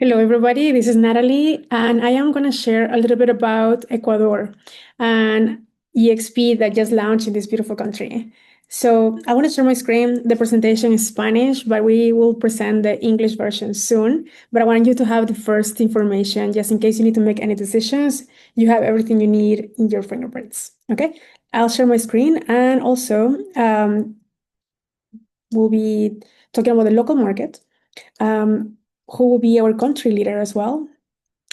Hello, everybody. This is Natalie, and I am going to share a little bit about Ecuador and EXP that just launched in this beautiful country. So I want to share my screen. The presentation is Spanish, but we will present the English version soon. But I want you to have the first information just in case you need to make any decisions. You have everything you need in your fingerprints. Okay, I'll share my screen, and also we'll be talking about the local market. Who will be our country leader as well,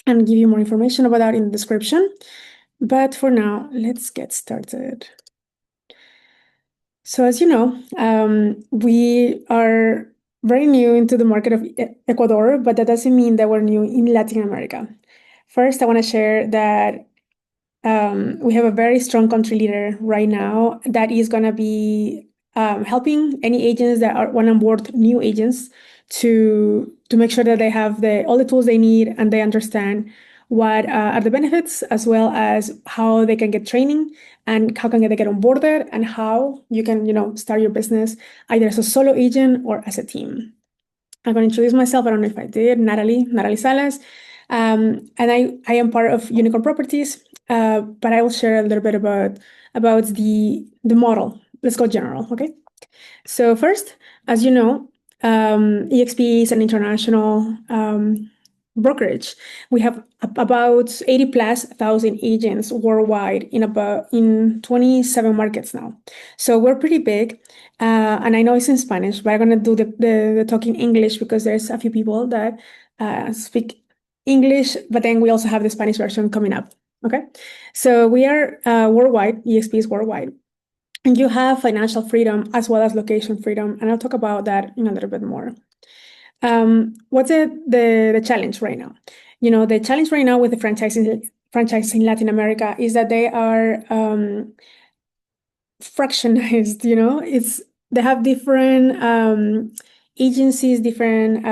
and give you more information about that in the description. But for now, let's get started. So as you know, we are very new into the market of Ecuador, but that doesn't mean that we're new in Latin America. First, I want to share that we have a very strong country leader right now that is going to be helping any agents that want to onboard new agents to make sure that they have all the tools they need and they understand what are the benefits, as well as how they can get training and how can they get onboarded, and how you can start your business either as a solo agent or as a team. I'm going to introduce myself. I don't know if I did. Natalie Salas. And I am part of Unicorn Properties, but I will share a little bit about the model. Let's go general, okay? So first, as you know, EXP is an international brokerage. We have about 80 plus thousand agents worldwide in 27 markets now. So we're pretty big. And I know it's in Spanish, but I'm gonna do the talk in English because there's a few people that speak English, but then we also have the Spanish version coming up. Okay, so we are worldwide. EXP is worldwide, and you have financial freedom as well as location freedom, and I'll talk about that in a little bit more. What's the challenge right now? The challenge right now with the franchise in Latin America is that they are fractionized. They have different agencies, different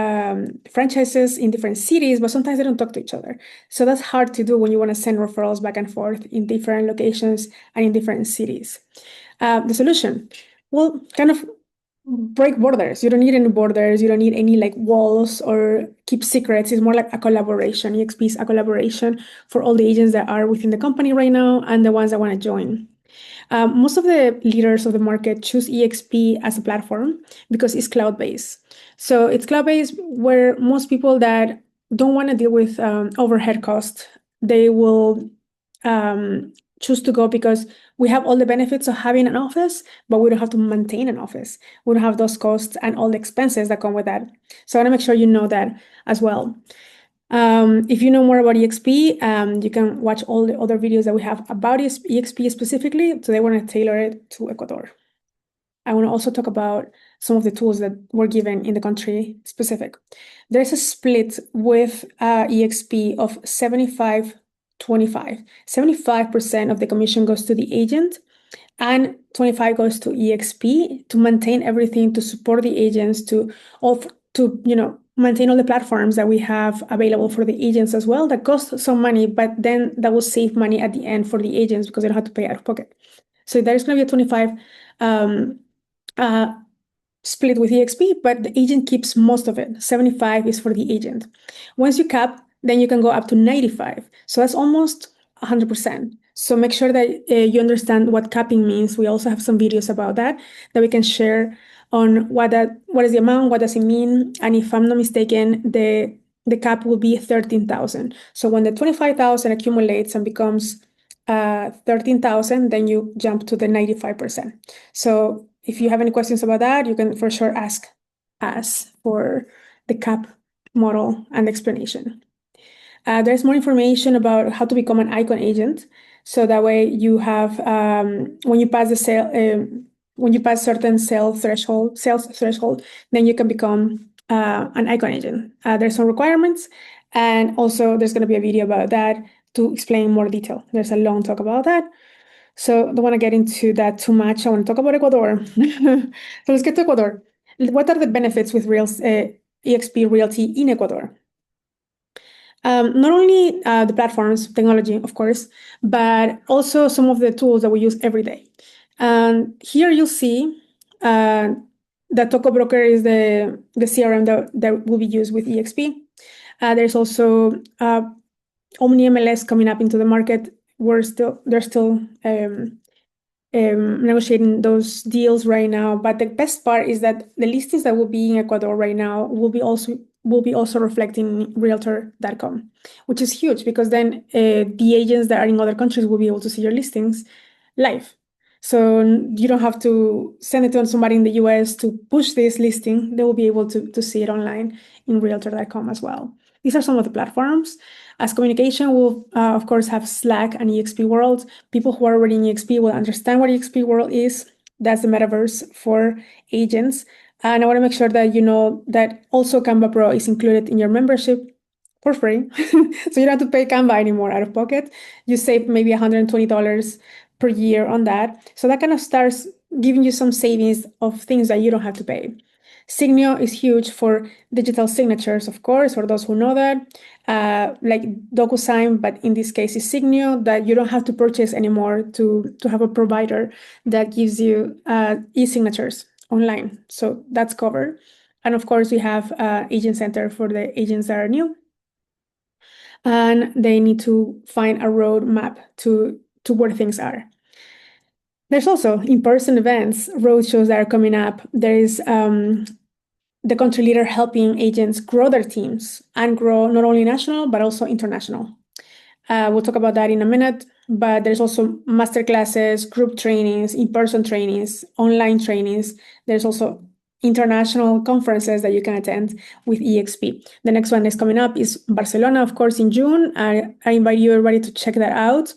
franchises in different cities, but sometimes they don't talk to each other. So that's hard to do when you want to send referrals back and forth in different locations and in different cities. The solution, well, kind of break borders. You don't need any borders. You don't need any walls or keep secrets. It's more like a collaboration. EXP is a collaboration for all the agents that are within the company right now and the ones that want to join. Most of the leaders of the market choose EXP as a platform because it's cloud-based. So it's cloud-based where most people that don't want to deal with overhead cost, they will choose to go because we have all the benefits of having an office, but we don't have to maintain an office. We don't have those costs and all the expenses that come with that. So I want to make sure you know that as well. If you know more about EXP, you can watch all the other videos that we have about EXP specifically. So they want to tailor it to Ecuador. I want to also talk about some of the tools that were given in the country specific. There's a split with EXP of 75-25. 75% of the commission goes to the agent and 25 goes to EXP to maintain everything, to support the agents, to maintain all the platforms that we have available for the agents as well. That costs some money, but then that will save money at the end for the agents because they don't have to pay out of pocket. So there's going to be a 25 split with EXP, but the agent keeps most of it. 75 is for the agent. Once you cap, then you can go up to 95. So that's almost 100%. So make sure that you understand what capping means. We also have some videos about that we can share on what is the amount, what does it mean, and if I'm not mistaken, the cap will be 13,000. So when the 25,000 accumulates and becomes 13,000, then you jump to the 95%. So if you have any questions about that, you can for sure ask us for the cap model and explanation. There's more information about how to become an icon agent. So that way you have, when you pass certain sales threshold, then you can become an icon agent. There's some requirements, and also there's going to be a video about that to explain more detail. There's a long talk about that. So I don't want to get into that too much. I want to talk about Ecuador. So let's get to Ecuador. What are the benefits with EXP Realty in Ecuador? Not only the platforms, technology, of course, but also some of the tools that we use every day. And here you'll see that Toco Broker is the CRM that will be used with EXP. There's also Omni MLS coming up into the market. They're still negotiating those deals right now. But the best part is that the listings that will be in Ecuador right now will be also reflecting realtor.com, which is huge because then the agents that are in other countries will be able to see your listings live. So you don't have to send it to somebody in the US to push this listing. They will be able to see it online in realtor.com as well. These are some of the platforms. As communication, we'll, of course, have Slack and EXP World. People who are already in EXP will understand what EXP World is. That's the metaverse for agents. And I want to make sure that you know that also Canva Pro is included in your membership for free. So you don't have to pay Canva anymore out of pocket. You save maybe $120 per year on that. So that kind of starts giving you some savings of things that you don't have to pay. Signio is huge for digital signatures, of course, for those who know that, like DocuSign, but in this case is Signio, that you don't have to purchase anymore to have a provider that gives you e-signatures online. So that's covered. And of course, we have Agent Center for the agents that are new. And they need to find a roadmap to where things are. There's also in-person events, roadshows that are coming up. There is the country leader helping agents grow their teams and grow not only national, but also international. We'll talk about that in a minute, but there's also masterclasses, group trainings, in-person trainings, online trainings. There's also international conferences that you can attend with EXP. The next one is coming up is Barcelona, of course, in June. I invite you everybody to check that out.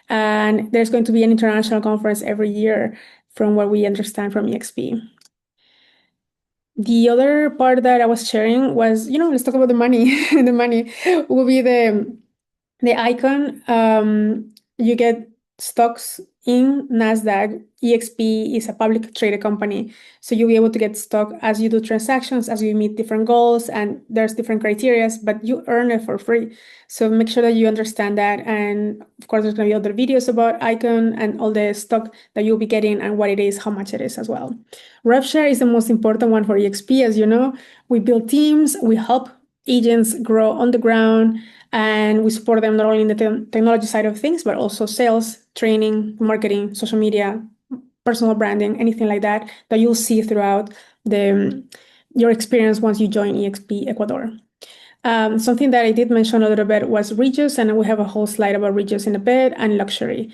And there's going to be an international conference every year from what we understand from EXP. The other part that I was sharing was, let's talk about the money. The money will be the icon. You get stocks in NASDAQ. EXP is a public traded company. So you'll be able to get stock as you do transactions, as you meet different goals, and there's different criteria, but you earn it for free. So make sure that you understand that. And of course, there's going to be other videos about icon and all the stock that you'll be getting and what it is, how much it is as well. RevShare is the most important one for EXP. As you know, we build teams, we help agents grow on the ground, and we support them not only in the technology side of things, but also sales, training, marketing, social media, personal branding, anything like that you'll see throughout your experience once you join EXP Ecuador. Something that I did mention a little bit was Regus, and we have a whole slide about Regus in a bit, and luxury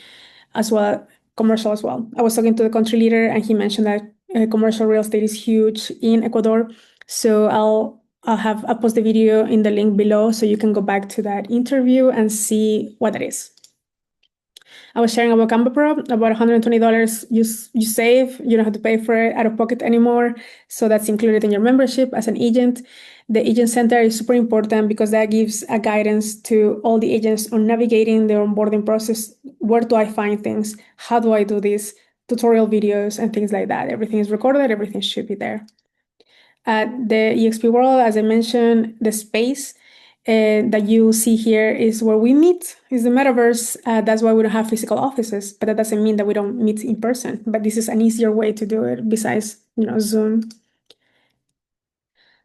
as well, commercial as well. I was talking to the country leader, and he mentioned that commercial real estate is huge in Ecuador. So I'll post the video in the link below so you can go back to that interview and see what that is. I was sharing about Canva Pro, about $120 you save. You don't have to pay for it out of pocket anymore. So that's included in your membership as an agent. The Agent Center is super important because that gives a guidance to all the agents on navigating their onboarding process. Where do I find things? How do I do this? Tutorial videos and things like that. Everything is recorded. Everything should be there. The EXP World, as I mentioned, the space that you see here is where we meet, is the metaverse. That's why we don't have physical offices, but that doesn't mean that we don't meet in person. But this is an easier way to do it besides, Zoom.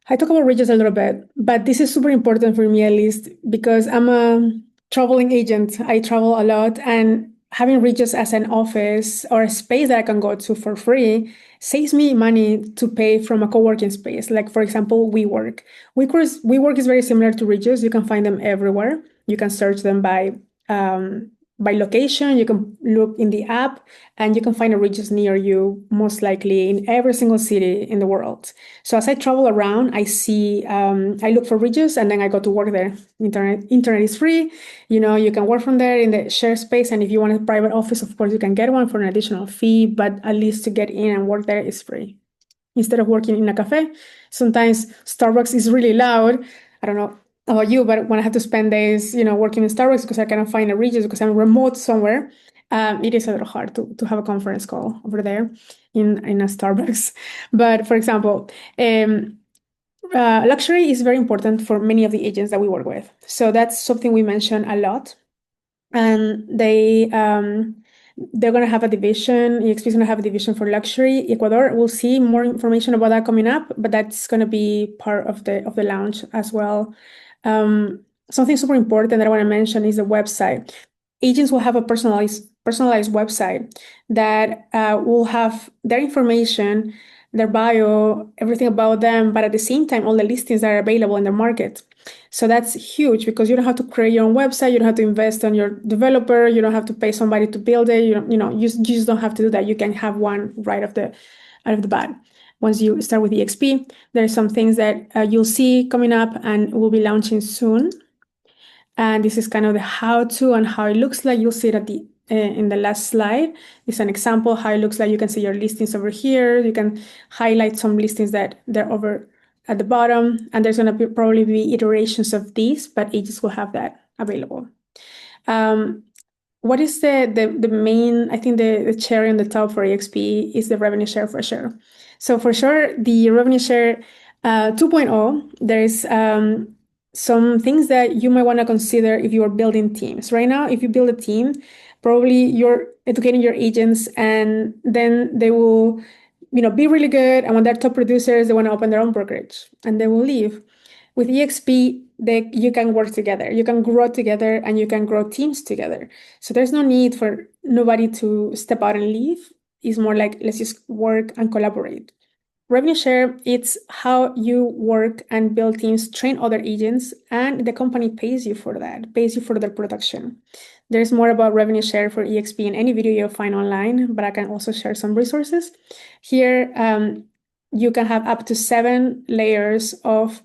I talk about Regus a little bit, but this is super important for me, at least, because I'm a traveling agent. I travel a lot, and having Regus as an office or a space that I can go to for free saves me money to pay from a co-working space. Like, for example, WeWork. WeWork is very similar to Regus. You can find them everywhere. You can search them by location. You can look in the app, and you can find a Regus near you, most likely in every single city in the world. So as I travel around, I see, I look for Regus, and then I go to work there. Internet is free. You can work from there in the share space. And if you want a private office, of course, you can get one for an additional fee, but at least to get in and work there is free. Instead of working in a cafe, sometimes Starbucks is really loud. I don't know about you, but when I have to spend days, working in Starbucks because I cannot find a Regus because I'm remote somewhere, it is a little hard to have a conference call over there in a Starbucks. But for example, luxury is very important for many of the agents that we work with. So that's something we mention a lot. And they're going to have a division. EXP is going to have a division for luxury. Ecuador, we'll see more information about that coming up, but that's going to be part of the launch as well. Something super important that I want to mention is the website. Agents will have a personalized website that will have their information, their bio, everything about them, but at the same time, all the listings that are available in the market. So that's huge because you don't have to create your own website. You don't have to invest on your developer. You don't have to pay somebody to build it. You just don't have to do that. You can have one right out of the bat. Once you start with EXP, there are some things that you'll see coming up and we'll be launching soon. And this is kind of the how-to and how it looks like. You'll see it at the in the last slide. It's an example how it looks like. You can see your listings over here. You can highlight some listings that they're over at the bottom. And there's going to probably be iterations of these, but agents will have that available. What is the main, I think the cherry on the top for EXP is the revenue share for sure. So for sure, the revenue share 2.0, there's some things that you might want to consider if you are building teams. Right now, if you build a team, probably you're educating your agents and then they will, be really good. And when they're top producers, they want to open their own brokerage and they will leave. With EXP, you can work together, you can grow together, and you can grow teams together. So there's no need for nobody to step out and leave. It's more like let's just work and collaborate. Revenue share, it's how you work and build teams, train other agents, and the company pays you for that, pays you for their production. There's more about revenue share for EXP in any video you'll find online, but I can also share some resources. Here, you can have up to 7 layers of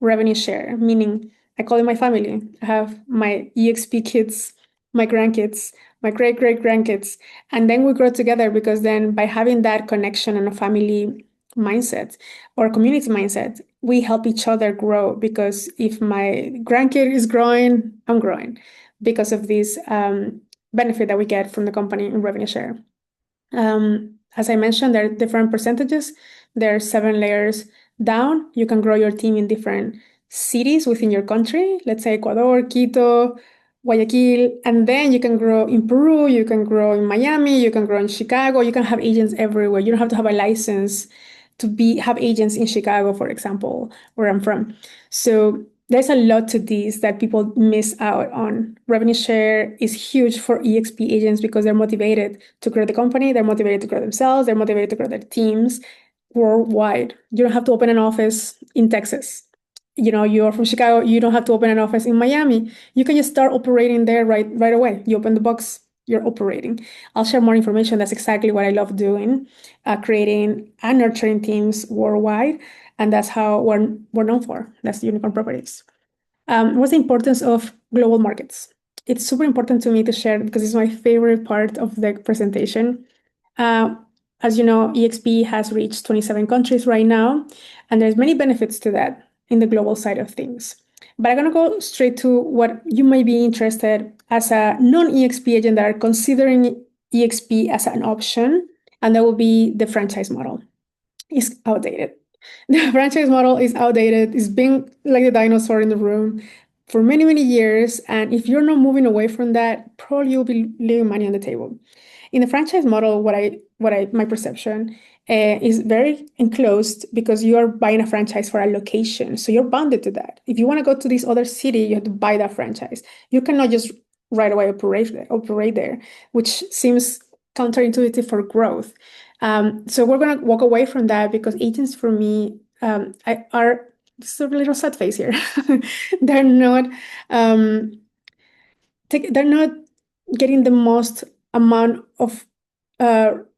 revenue share, meaning I call it my family. I have my EXP kids, my grandkids, my great great grandkids, and then we grow together because then by having that connection and a family mindset or community mindset, we help each other grow because if my grandkid is growing, I'm growing because of this benefit that we get from the company in revenue share. As I mentioned, there are different percentages. There are 7 layers down. You can grow your team in different cities within your country, let's say Ecuador, Quito, Guayaquil, and then you can grow in Peru, you can grow in Miami, you can grow in Chicago, you can have agents everywhere. You don't have to have a license to have agents in Chicago, for example, where I'm from. So there's a lot to this that people miss out on. Revenue share is huge for EXP agents because they're motivated to grow the company, they're motivated to grow themselves, they're motivated to grow their teams worldwide. You don't have to open an office in Texas. You're from Chicago, you don't have to open an office in Miami. You can just start operating there right away. You open the box, you're operating. I'll share more information. That's exactly what I love doing, creating and nurturing teams worldwide. And that's how we're known for. That's Unicorn Properties. What's the importance of global markets? It's super important to me to share because it's my favorite part of the presentation. Uh, as you know, EXP has reached 27 countries right now, and there's many benefits to that in the global side of things. But I'm going to go straight to what you may be interested as a non-EXP agent that are considering EXP as an option, and that will be the franchise model. It's outdated. The franchise model is outdated. It's been like the dinosaur in the room for many, many years. And if you're not moving away from that, probably you'll be leaving money on the table. In the franchise model, my perception is very enclosed because you are buying a franchise for a location. So you're bounded to that. If you want to go to this other city, you have to buy that franchise. You cannot just right away operate there, which seems counterintuitive for growth. So we're going to walk away from that because agents for me are just a little sad face here. They're not they're not getting the most amount of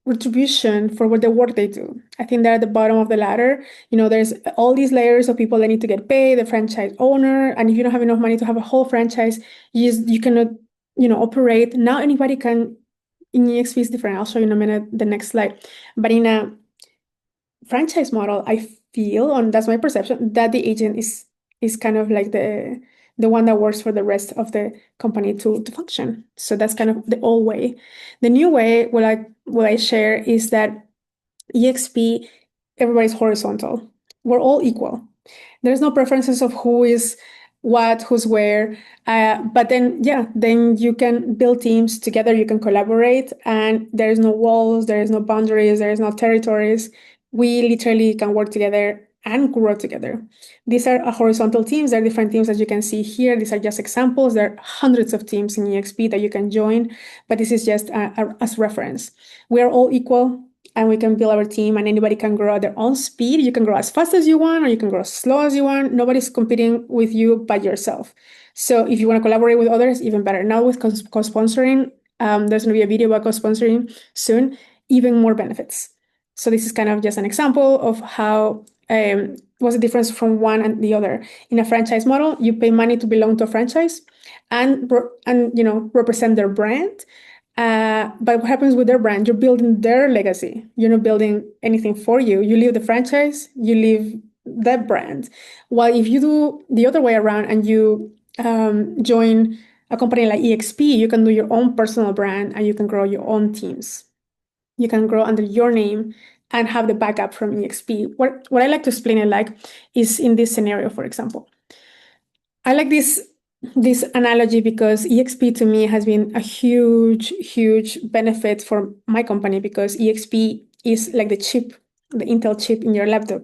retribution for the work they do. I think they're at the bottom of the ladder. There's all these layers of people that need to get paid, the franchise owner, and if you don't have enough money to have a whole franchise, you cannot, operate. Now anybody can. In EXP is different. I'll show you in a minute the next slide. But in a franchise model, I feel, and that's my perception, that the agent is kind of like the one that works for the rest of the company to function. So that's kind of the old way. The new way, what I share is that EXP, everybody's horizontal. We're all equal. There's no preferences of who is what, who's where. But then you can build teams together, you can collaborate, and there's no walls, there is no boundaries, there is no territories. We literally can work together and grow together. These are horizontal teams. There are different teams as you can see here. These are just examples. There are hundreds of teams in EXP that you can join, but this is just as reference. We are all equal and we can build our team, and anybody can grow at their own speed. You can grow as fast as you want, or you can grow as slow as you want. Nobody's competing with you but yourself. So if you want to collaborate with others, even better. Now with co-sponsoring, there's going to be a video about co-sponsoring soon, even more benefits. So this is kind of just an example of how what's the difference from one and the other. In a franchise model, you pay money to belong to a franchise and represent their brand. But what happens with their brand? You're building their legacy. You're not building anything for you. You leave the franchise, you leave that brand. While if you do the other way around and you join a company like EXP, you can do your own personal brand and you can grow your own teams. You can grow under your name and have the backup from EXP. What I like to explain it like is in this scenario, for example. I like this analogy because EXP to me has been a huge benefit for my company, because EXP is like the Intel chip in your laptop.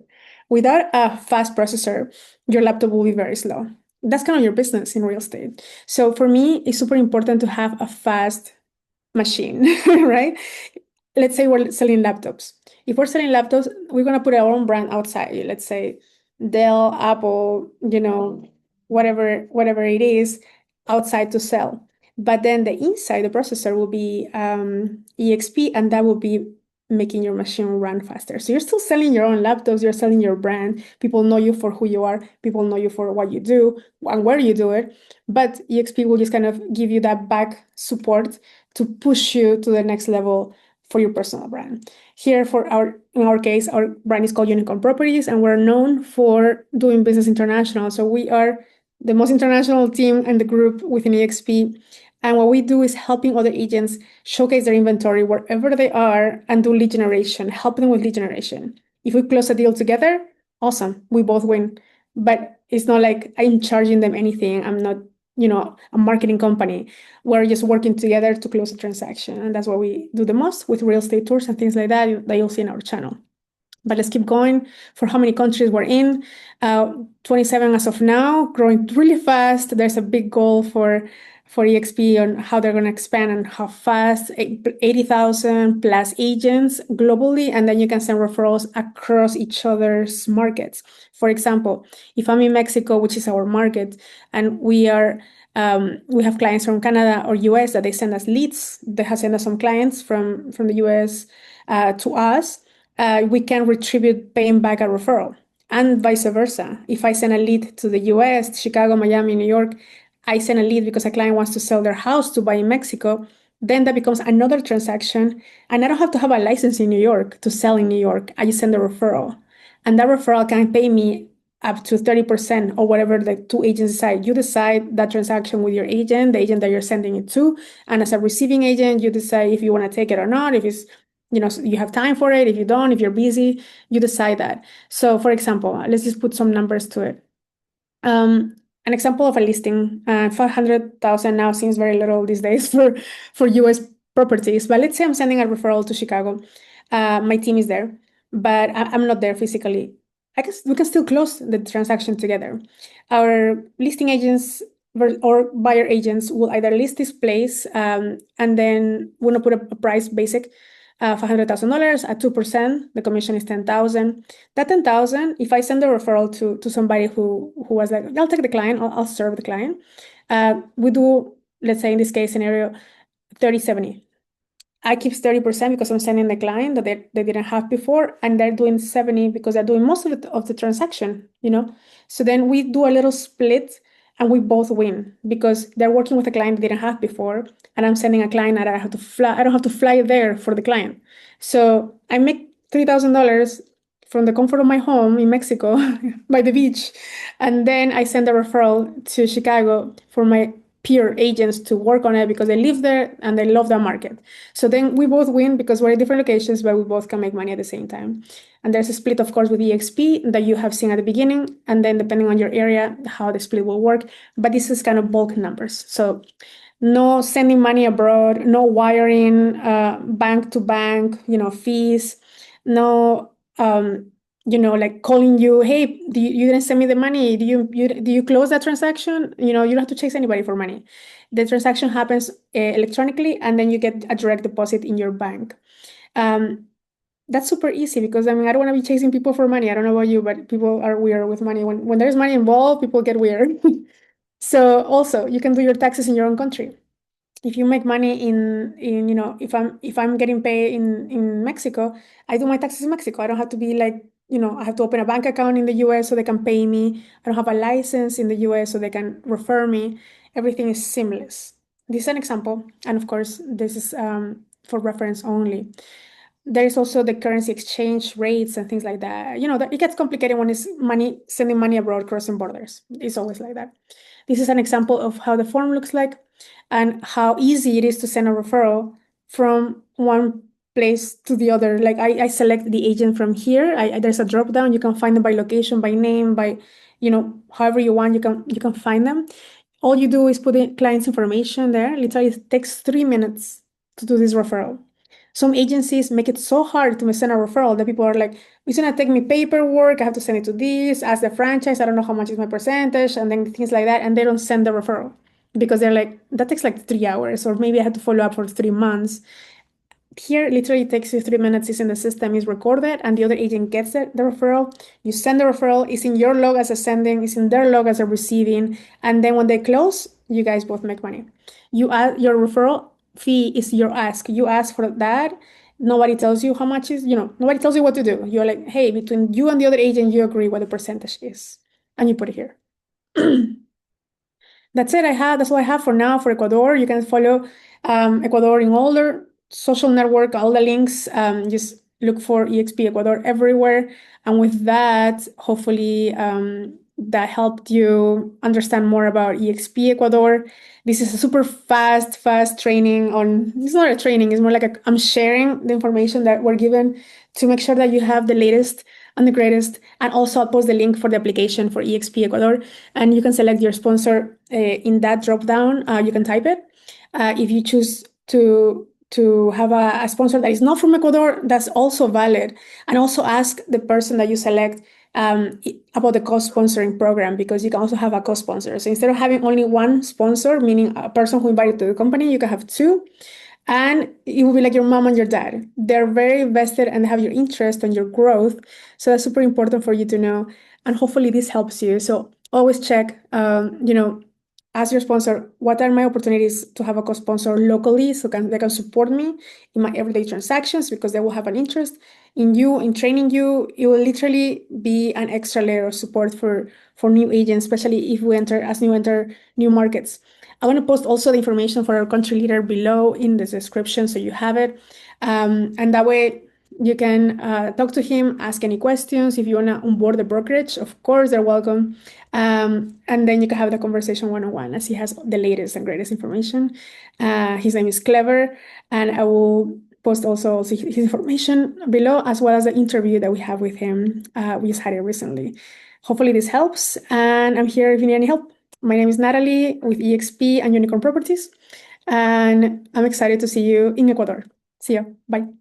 Without a fast processor, your laptop will be very slow. That's kind of your business in real estate. So for me, it's super important to have a fast machine, right? Let's say we're selling laptops. If we're selling laptops, we're going to put our own brand outside. Let's say Dell, Apple, whatever it is, outside to sell. But then the inside, the processor will be EXP, and that will be making your machine run faster. So you're still selling your own laptops, you're selling your brand. People know you for who you are, people know you for what you do and where you do it. But EXP will just kind of give you that back support to push you to the next level for your personal brand. Here, in our case, our brand is called Unicorn Properties, and we're known for doing business international. So we are the most international team and the group within EXP. And what we do is helping other agents showcase their inventory wherever they are and do lead generation, help them with lead generation. If we close a deal together, awesome, we both win. But it's not like I'm charging them anything. I'm not, a marketing company. We're just working together to close a transaction. And that's what we do the most with real estate tours and things like that you'll see in our channel. But let's keep going. For how many countries we're in, 27 as of now, growing really fast. There's a big goal for EXP on how they're going to expand and how fast, 80,000 plus agents globally, and then you can send referrals across each other's markets. For example, if I'm in Mexico, which is our market, and we have clients from Canada or US that they send us leads, they have sent us some clients from the US to us, we can retribute paying back a referral, and vice versa. If I send a lead to the US, Chicago, Miami, New York, I send a lead because a client wants to sell their house to buy in Mexico, then that becomes another transaction. And I don't have to have a license in New York to sell in New York. I just send a referral. And that referral can pay me up to 30% or whatever the two agents decide. You decide that transaction with your agent, the agent that you're sending it to. And as a receiving agent, you decide if you want to take it or not, if it's you have time for it. If you don't, if you're busy, you decide that. So for example, let's just put some numbers to it. An example of a listing, 500,000 now seems very little these days for US properties, but let's say I'm sending a referral to Chicago. My team is there, but I'm not there physically. I guess we can still close the transaction together. Our listing agents or buyer agents will either list this place, and then we're gonna put a price basic, $500,000 at 2%. The commission is 10,000. That 10,000, if I send a referral to somebody who was like, I'll take the client, I'll serve the client. We do, let's say in this case scenario, 30-70. I keep 30% because I'm sending the client that they didn't have before, and they're doing 70 because they're doing most of the transaction, So then we do a little split and we both win because they're working with a client they didn't have before, and I'm sending a client that I don't have to fly there for the client. So I make $3,000 from the comfort of my home in Mexico by the beach, and then I send a referral to Chicago for my peer agents to work on it because they live there and they love that market. So then we both win because we're at different locations, but we both can make money at the same time. And there's a split, of course, with EXP that you have seen at the beginning, and then depending on your area, how the split will work. But this is kind of bulk numbers. So no sending money abroad, no wiring, bank to bank, fees, no, like calling you, hey, you didn't send me the money. Do you close that transaction? You don't have to chase anybody for money. The transaction happens electronically, and then you get a direct deposit in your bank. That's super easy because I don't want to be chasing people for money. I don't know about you, but people are weird with money. When there's money involved, people get weird. So also, you can do your taxes in your own country. If you make money if I'm getting paid in Mexico, I do my taxes in Mexico. I don't have to be like, I have to open a bank account in the US so they can pay me. I don't have a license in the US so they can refer me. Everything is seamless. This is an example, and of course, this is for reference only. There is also the currency exchange rates and things like that. That it gets complicated when it's sending money abroad, crossing borders. It's always like that. This is an example of how the form looks like and how easy it is to send a referral from one place to the other. Like I select the agent from here. There's a drop down. You can find them by location, by name, by however you want. You can find them. All you do is put the client's information there. Literally, it takes 3 minutes to do this referral. Some agencies make it so hard to send a referral that people are like, it's gonna take me paperwork, I have to send it to this, ask the franchise, I don't know how much is my percentage, and then things like that, and they don't send the referral because they're like, that takes like 3 hours, or maybe I had to follow up for 3 months. Here, literally takes you 3 minutes, it's in the system, is recorded, and the other agent gets the referral. You send the referral, it's in your log as a sending, it's in their log as a receiving, and then when they close, you guys both make money. You add your referral fee is your ask. You ask for that. Nobody tells you how much is, nobody tells you what to do. You're like, hey, between you and the other agent, you agree what the percentage is, and you put it here. That's it. That's all I have for now for Ecuador. You can follow Ecuador in all their social network, all the links. Just look for EXP Ecuador everywhere. And with that, hopefully that helped you understand more about EXP Ecuador. This is a super fast training on, it's not a training, it's more like I'm sharing the information that we're given to make sure that you have the latest and the greatest. And also I'll post the link for the application for EXP Ecuador, and you can select your sponsor in that drop down. You can type it. If you choose to have a sponsor that is not from Ecuador, that's also valid. And also ask the person that you select about the co-sponsoring program, because you can also have a co-sponsor. So instead of having only one sponsor, meaning a person who invited to the company, you can have two. And it will be like your mom and your dad. They're very invested and have your interest and your growth. So that's super important for you to know. And hopefully this helps you. So always check, ask your sponsor, what are my opportunities to have a co-sponsor locally so they can support me in my everyday transactions, because they will have an interest in you, in training you. It will literally be an extra layer of support for new agents, especially if we enter new markets. I want to post also the information for our country leader below in the description so you have it. And that way you can talk to him, ask any questions. If you want to onboard the brokerage, of course, they're welcome. And then you can have the conversation one-on-one, as he has the latest and greatest information. His name is Klever, and I will post also his information below, as well as the interview that we have with him. We just had it recently. Hopefully this helps, and I'm here if you need any help. My name is Natalie with EXP and Unicorn Properties, and I'm excited to see you in Ecuador. See you. Bye.